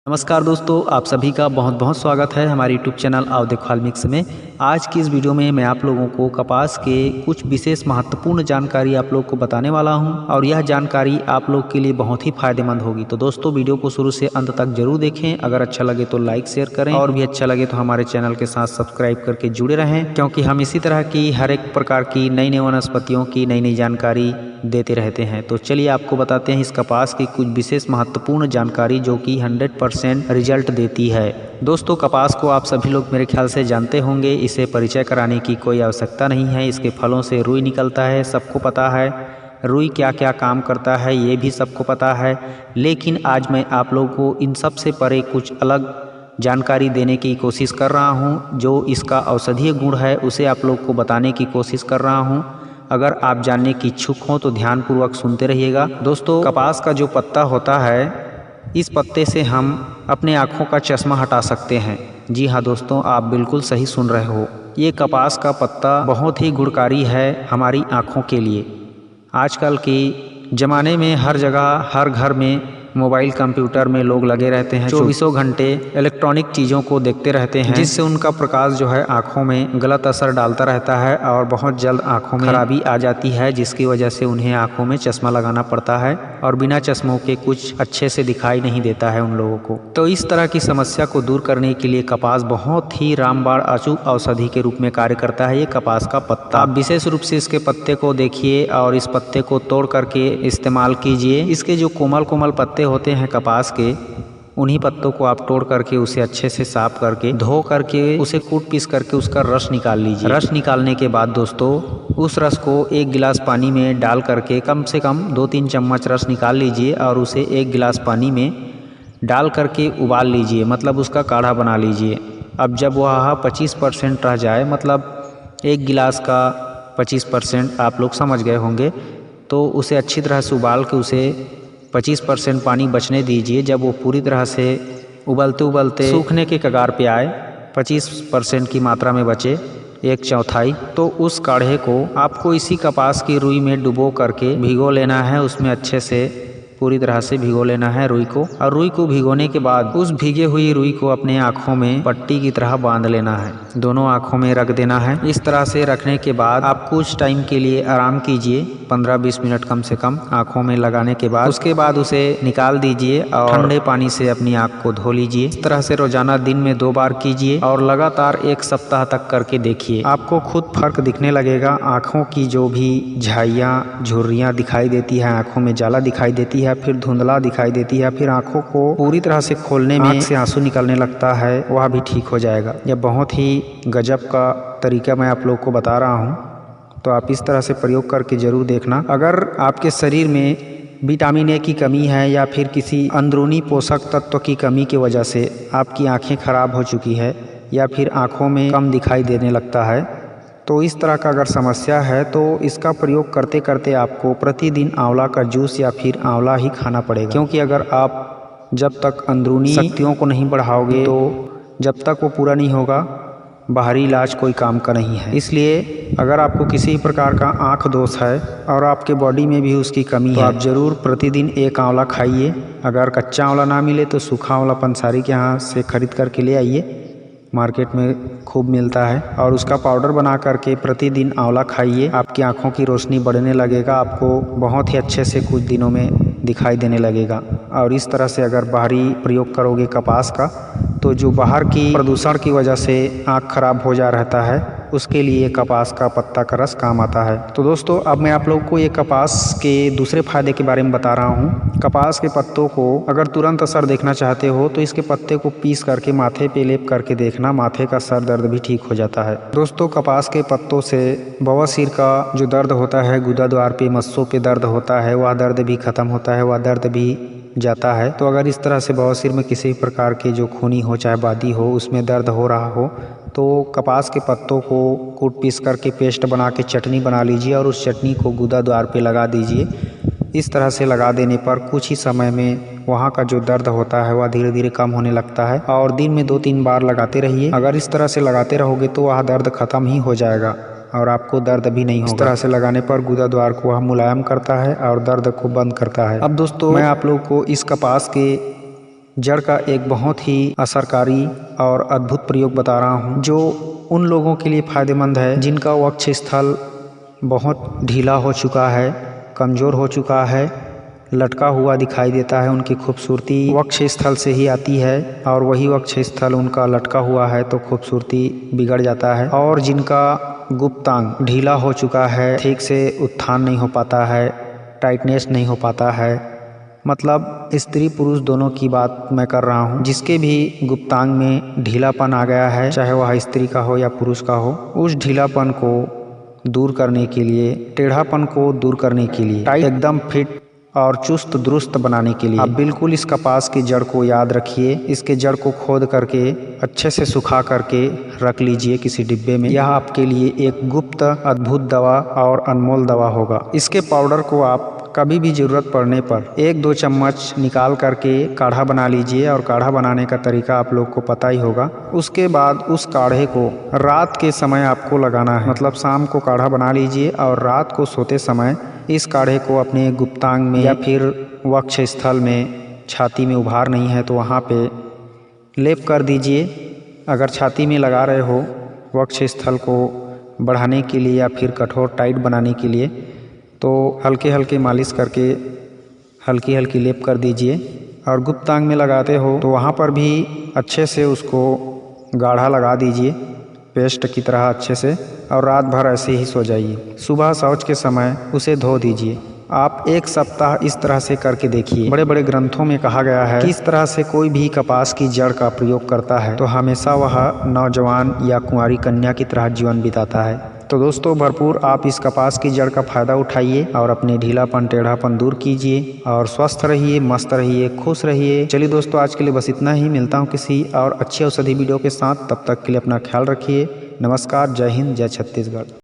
नमस्कार दोस्तों, आप सभी का बहुत बहुत स्वागत है हमारे यूट्यूब चैनल आओ देखो हाल मिक्स में। आज की इस वीडियो में मैं आप लोगों को कपास के कुछ विशेष महत्वपूर्ण जानकारी आप लोग को बताने वाला हूं और यह जानकारी आप लोग के लिए बहुत ही फायदेमंद होगी। तो दोस्तों वीडियो को शुरू से अंत तक जरूर देखें। अगर अच्छा लगे तो लाइक शेयर करें और भी अच्छा लगे तो हमारे चैनल के साथ सब्सक्राइब करके जुड़े रहें, क्योंकि हम इसी तरह की हर एक प्रकार की नई नई वनस्पतियों की नई नई जानकारी देते रहते हैं। तो चलिए आपको बताते हैं इस कपास की कुछ विशेष महत्वपूर्ण जानकारी जो कि 100% रिजल्ट देती है। दोस्तों कपास को आप सभी लोग मेरे ख्याल से जानते होंगे, इसे परिचय कराने की कोई आवश्यकता नहीं है। इसके फलों से रुई निकलता है, सबको पता है। रुई क्या क्या काम करता है ये भी सबको पता है, लेकिन आज मैं आप लोगों को इन सब से परे कुछ अलग जानकारी देने की कोशिश कर रहा हूँ। जो इसका औषधीय गुण है उसे आप लोग को बताने की कोशिश कर रहा हूँ। अगर आप जानने की इच्छुक हों तो ध्यानपूर्वक सुनते रहिएगा। दोस्तों कपास का जो पत्ता होता है, इस पत्ते से हम अपने आँखों का चश्मा हटा सकते हैं। जी हाँ दोस्तों, आप बिल्कुल सही सुन रहे हो। ये कपास का पत्ता बहुत ही गुणकारी है हमारी आँखों के लिए। आजकल के ज़माने में हर जगह हर घर में मोबाइल कंप्यूटर में लोग लगे रहते हैं, चौबीसों घंटे इलेक्ट्रॉनिक चीज़ों को देखते रहते हैं, जिससे उनका प्रकाश जो है आँखों में गलत असर डालता रहता है और बहुत जल्द आँखों में खराबी आ जाती है, जिसकी वजह से उन्हें आँखों में चश्मा लगाना पड़ता है और बिना चश्मों के कुछ अच्छे से दिखाई नहीं देता है उन लोगों को। तो इस तरह की समस्या को दूर करने के लिए कपास बहुत ही रामबाण अचूक औषधि के रूप में कार्य करता है। ये कपास का पत्ता, आप विशेष रूप से इसके पत्ते को देखिए और इस पत्ते को तोड़ करके इस्तेमाल कीजिए। इसके जो कोमल कोमल पत्ते होते हैं कपास के, उन्हीं पत्तों को आप तोड़ करके उसे अच्छे से साफ करके धो करके उसे कूट पीस करके उसका रस निकाल लीजिए। रस निकालने के बाद दोस्तों उस रस को एक गिलास पानी में डाल करके कम से कम 2-3 चम्मच रस निकाल लीजिए और उसे एक गिलास पानी में डाल करके उबाल लीजिए, मतलब उसका काढ़ा बना लीजिए। अब जब वह 25% रह जाए, मतलब एक गिलास का 25% आप लोग समझ गए होंगे, तो उसे अच्छी तरह से उबाल के उसे 25% पानी बचने दीजिए। जब वो पूरी तरह से उबलते उबलते सूखने के कगार पे आए, 25% की मात्रा में बचे 1/4, तो उस काढ़े को आपको इसी कपास की रुई में डुबो करके भिगो लेना है। उसमें अच्छे से पूरी तरह से भिगो लेना है रुई को, और रुई को भिगोने के बाद उस भीगे हुई रुई को अपने आँखों में पट्टी की तरह बांध लेना है, दोनों आँखों में रख देना है। इस तरह से रखने के बाद आप कुछ टाइम के लिए आराम कीजिए, 15-20 मिनट कम से कम आँखों में लगाने के बाद। उसके बाद उसे निकाल दीजिए और ठंडे पानी से अपनी आँख को धो लीजिए। इस तरह से रोजाना दिन में 2 बार कीजिए और लगातार 1 सप्ताह तक करके देखिए, आपको खुद फर्क दिखने लगेगा। आँखों की जो भी झाइयाँ झुर्रियाँ दिखाई देती है, आँखों में जाला दिखाई देती है, फिर धुंधला दिखाई देती है, फिर आँखों को पूरी तरह से खोलने में आँख से आंसू निकलने लगता है, वह भी ठीक हो जाएगा। यह बहुत ही गजब का तरीका मैं आप लोग को बता रहा हूँ, तो आप इस तरह से प्रयोग करके ज़रूर देखना। अगर आपके शरीर में विटामिन ए की कमी है या फिर किसी अंदरूनी पोषक तत्व की कमी की वजह से आपकी आँखें खराब हो चुकी है या फिर आँखों में कम दिखाई देने लगता है, तो इस तरह का अगर समस्या है तो इसका प्रयोग करते करते आपको प्रतिदिन आंवला का जूस या फिर आंवला ही खाना पड़ेगा। क्योंकि अगर आप जब तक अंदरूनी शक्तियों को नहीं बढ़ाओगे तो जब तक वो पूरा नहीं होगा, बाहरी इलाज कोई काम का नहीं है। इसलिए अगर आपको किसी प्रकार का आँख दोष है और आपके बॉडी में भी उसकी कमी है, तो आप ज़रूर प्रतिदिन 1 आंवला खाइए। अगर कच्चा आंवला ना मिले तो सूखा आंवला पंसारी के यहाँ से खरीद करके ले आइए, मार्केट में खूब मिलता है, और उसका पाउडर बना करके प्रतिदिन आंवला खाइए। आपकी आंखों की रोशनी बढ़ने लगेगा, आपको बहुत ही अच्छे से कुछ दिनों में दिखाई देने लगेगा। और इस तरह से अगर बाहरी प्रयोग करोगे कपास का, तो जो बाहर की प्रदूषण की वजह से आँख खराब हो जा रहता है, उसके लिए कपास का पत्ता का रस काम आता है। तो दोस्तों अब मैं आप लोगों को ये कपास के दूसरे फायदे के बारे में बता रहा हूँ। कपास के पत्तों को अगर तुरंत असर देखना चाहते हो तो इसके पत्ते को पीस करके माथे पे लेप करके देखना, माथे का सर दर्द भी ठीक हो जाता है। दोस्तों कपास के पत्तों से बवासीर का जो दर्द होता है, गुदा द्वार पे मस्सों पे दर्द होता है, वह दर्द भी खत्म होता है, वह दर्द भी जाता है। तो अगर इस तरह से बवासीर में किसी प्रकार के जो खूनी हो चाहे बादी हो, उसमें दर्द हो रहा हो, तो कपास के पत्तों को कूट पीस करके पेस्ट बना के चटनी बना लीजिए और उस चटनी को गुदा द्वार पे लगा दीजिए। इस तरह से लगा देने पर कुछ ही समय में वहाँ का जो दर्द होता है वह धीरे धीरे कम होने लगता है। और दिन में 2-3 बार लगाते रहिए। अगर इस तरह से लगाते रहोगे तो वह दर्द खत्म ही हो जाएगा और आपको दर्द भी नहीं होगा। इस तरह से लगाने पर गुदा द्वार को वह मुलायम करता है और दर्द को बंद करता है। अब दोस्तों मैं आप लोग को इस कपास के जड़ का एक बहुत ही असरकारी और अद्भुत प्रयोग बता रहा हूँ, जो उन लोगों के लिए फ़ायदेमंद है जिनका वक्ष स्थल बहुत ढीला हो चुका है, कमज़ोर हो चुका है, लटका हुआ दिखाई देता है। उनकी खूबसूरती वक्ष स्थल से ही आती है और वही वक्ष स्थल उनका लटका हुआ है तो खूबसूरती बिगड़ जाता है। और जिनका गुप्तांग ढीला हो चुका है, ठीक से उत्थान नहीं हो पाता है, टाइटनेस नहीं हो पाता है, मतलब स्त्री पुरुष दोनों की बात मैं कर रहा हूँ, जिसके भी गुप्तांग में ढीलापन आ गया है, चाहे वह स्त्री का हो या पुरुष का हो, उस ढीलापन को दूर करने के लिए, टेढ़ापन को दूर करने के लिए, टाइट एकदम फिट और चुस्त दुरुस्त बनाने के लिए आप बिल्कुल इस कपास की जड़ को याद रखिए। इसके जड़ को खोद करके अच्छे से सुखा करके रख लीजिए किसी डिब्बे में। यह आपके लिए एक गुप्त अद्भुत दवा और अनमोल दवा होगा। इसके पाउडर को आप कभी भी ज़रूरत पड़ने पर 1-2 चम्मच निकाल करके काढ़ा बना लीजिए और काढ़ा बनाने का तरीका आप लोग को पता ही होगा। उसके बाद उस काढ़े को रात के समय आपको लगाना है, मतलब शाम को काढ़ा बना लीजिए और रात को सोते समय इस काढ़े को अपने गुप्तांग में या फिर वक्ष स्थल में, छाती में उभार नहीं है तो वहाँ पे लेप कर दीजिए। अगर छाती में लगा रहे हो वक्ष स्थल को बढ़ाने के लिए या फिर कठोर टाइट बनाने के लिए, तो हल्के हल्के मालिश करके हल्की हल्की लेप कर दीजिए। और गुप्तांग में लगाते हो तो वहाँ पर भी अच्छे से उसको गाढ़ा लगा दीजिए पेस्ट की तरह अच्छे से, और रात भर ऐसे ही सो जाइए। सुबह शौच के समय उसे धो दीजिए। आप 1 सप्ताह इस तरह से करके देखिए। बड़े बड़े ग्रंथों में कहा गया है कि इस तरह से कोई भी कपास की जड़ का प्रयोग करता है तो हमेशा वह नौजवान या कुंवारी कन्या की तरह जीवन बिताता है। तो दोस्तों, भरपूर आप इस कपास की जड़ का फ़ायदा उठाइए और अपने ढीलापन टेढ़ापन दूर कीजिए और स्वस्थ रहिए, मस्त रहिए, खुश रहिए। चलिए दोस्तों, आज के लिए बस इतना ही। मिलता हूँ किसी और अच्छी औषधि वीडियो के साथ। तब तक के लिए अपना ख्याल रखिए। नमस्कार, जय हिंद, जय छत्तीसगढ़।